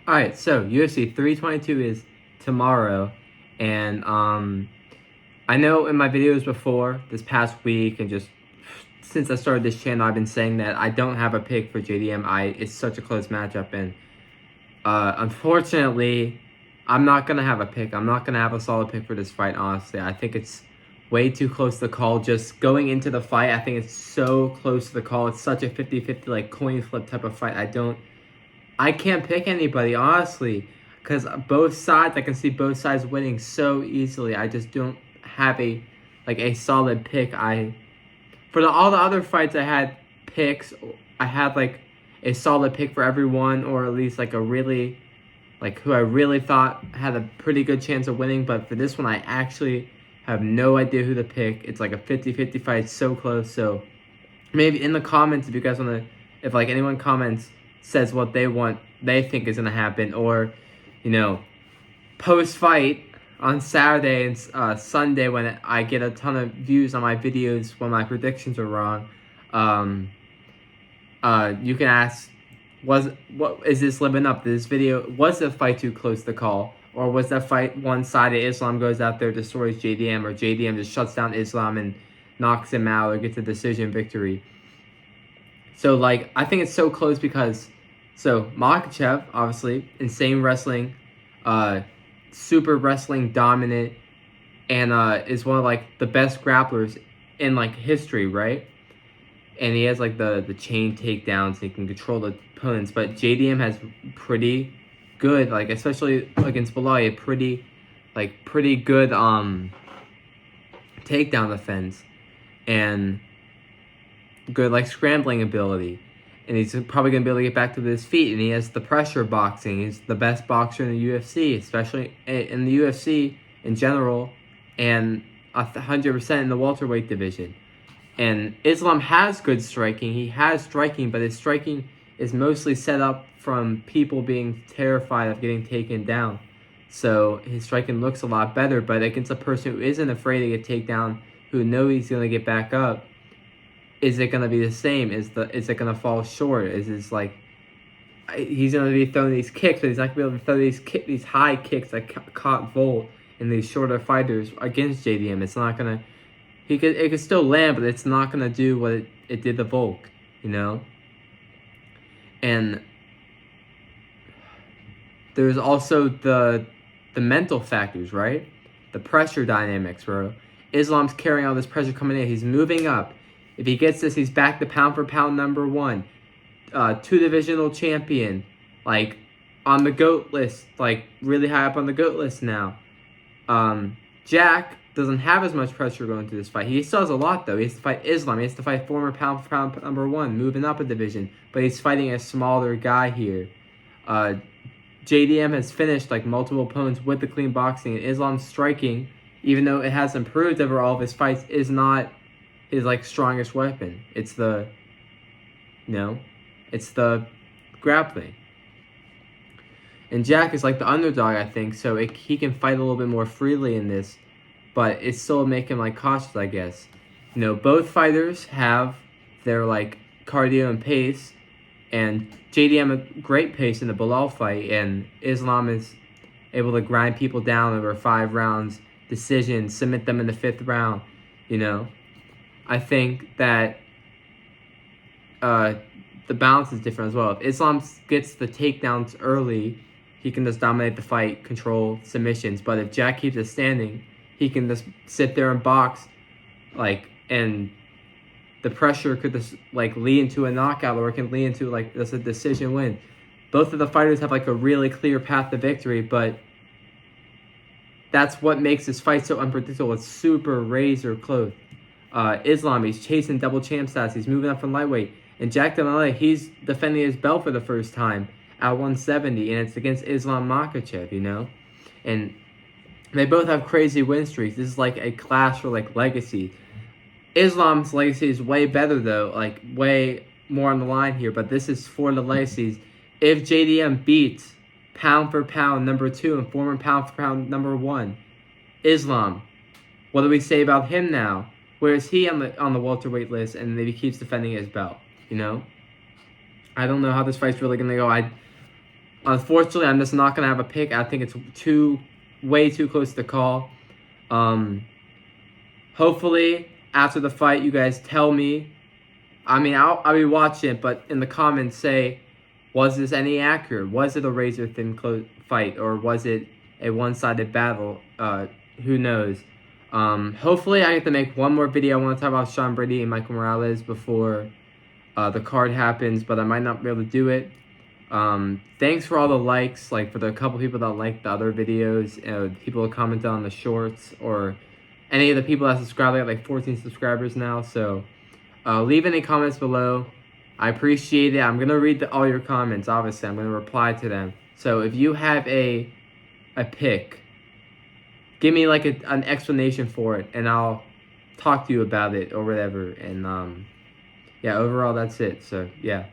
Alright, so UFC 322 is tomorrow, and I know in my videos before, this past week, and just since I started this channel, I've been saying that I don't have a pick for JDM. It's such a close matchup, and unfortunately, I'm not going to have a pick. I'm not going to have a solid pick for this fight, honestly. I think it's way too close to the call. Just going into the fight, I think it's so close to the call. It's such a 50-50, like, coin flip type of fight. I can't pick anybody, honestly, because both sides, I can see both sides winning so easily. I just don't have a solid pick. For all the other fights, I had picks. I had like a solid pick for everyone, or at least like a really, like who I really thought had a pretty good chance of winning. But for this one, I actually have no idea who to pick. It's like a 50-50 fight. It's so close. So maybe in the comments, if you guys want to, if like anyone comments, says what they think is going to happen, or, you know, post-fight on Saturday and Sunday when I get a ton of views on my videos when my predictions are wrong, you can ask, what is this living up to this video? Was the fight too close to call? Or was that fight one-sided? Islam goes out there, destroys JDM, or JDM just shuts down Islam and knocks him out or gets a decision victory? So, like, I think it's so close because, so, Makhachev, obviously, insane wrestling, super wrestling dominant, and is one of, like, the best grapplers in, like, history, right? And he has, like, the chain takedowns, he can control the opponents, but JDM has pretty good, like, especially against Della, pretty good, takedown defense, and good, like, scrambling ability, and he's probably going to be able to get back to his feet, and he has the pressure boxing. He's the best boxer in the UFC, especially in the UFC in general, and 100% in the welterweight division. And Islam has good striking. He has striking, but his striking is mostly set up from people being terrified of getting taken down. So his striking looks a lot better, but against a person who isn't afraid to get taken down, who knows he's going to get back up, is it going to be the same? Is it going to fall short? Is this like, he's going to be throwing these kicks, but he's not going to be able to throw these high kicks that caught Volt and these shorter fighters against JDM. It's not going to, it could still land, but it's not going to do what it did to Volk, you know? And there's also the mental factors, right? The pressure dynamics, bro. Islam's carrying all this pressure coming in. He's moving up. If he gets this, he's back to pound for pound #1. 2-divisional champion. Like, on the GOAT list. Like, really high up on the GOAT list now. Jack doesn't have as much pressure going through this fight. He still has a lot, though. He has to fight Islam. He has to fight former pound for pound #1, moving up a division. But he's fighting a smaller guy here. JDM has finished, like, multiple opponents with the clean boxing. And Islam's striking, even though it has improved over all of his fights, is not his, like, strongest weapon. It's the, you know, it's the grappling. And Jack is like the underdog, I think, so he can fight a little bit more freely in this, but it still make him, like, cautious, I guess. You know, both fighters have their, like, cardio and pace, and JDM a great pace in the Bilal fight, and Islam is able to grind people down over 5 rounds, decisions, submit them in the 5th round, you know. I think that the balance is different as well. If Islam gets the takedowns early, he can just dominate the fight, control submissions. But if Jack keeps it standing, he can just sit there and box, like, and the pressure could just, like, lead into a knockout, or it can lead into, like, just a decision win. Both of the fighters have, like, a really clear path to victory, but that's what makes this fight so unpredictable. It's super razor close. Islam, he's chasing double champ stats. He's moving up from lightweight. And Jack Della, he's defending his belt for the first time at 170, and it's against Islam Makhachev, you know? And they both have crazy win streaks. This is like a clash for, like, legacy. Islam's legacy is way better, though, like, way more on the line here, but this is for the legacies. If JDM beats pound for pound #2 and former pound for pound #1, Islam, what do we say about him now? Where is he on the welterweight list, and if he keeps defending his belt, you know? I don't know how this fight's really going to go. Unfortunately, I'm just not gonna have a pick. I think it's way too close to call. Hopefully, after the fight, you guys tell me. I mean, I'll be watching it, but in the comments say, was this any accurate? Was it a razor thin fight, or was it a one-sided battle? Who knows? Hopefully, I get to make one more video. I want to talk about Sean Brady and Michael Morales before the card happens, but I might not be able to do it. Thanks for all the likes, like for the couple people that liked the other videos, people who commented on the shorts, or any of the people that subscribe. I got like 14 subscribers now, so leave any comments below. I appreciate it. I'm going to read all your comments, obviously. I'm going to reply to them. So if you have a pick, give me like an explanation for it, and I'll talk to you about it or whatever. And yeah, overall, that's it. So yeah.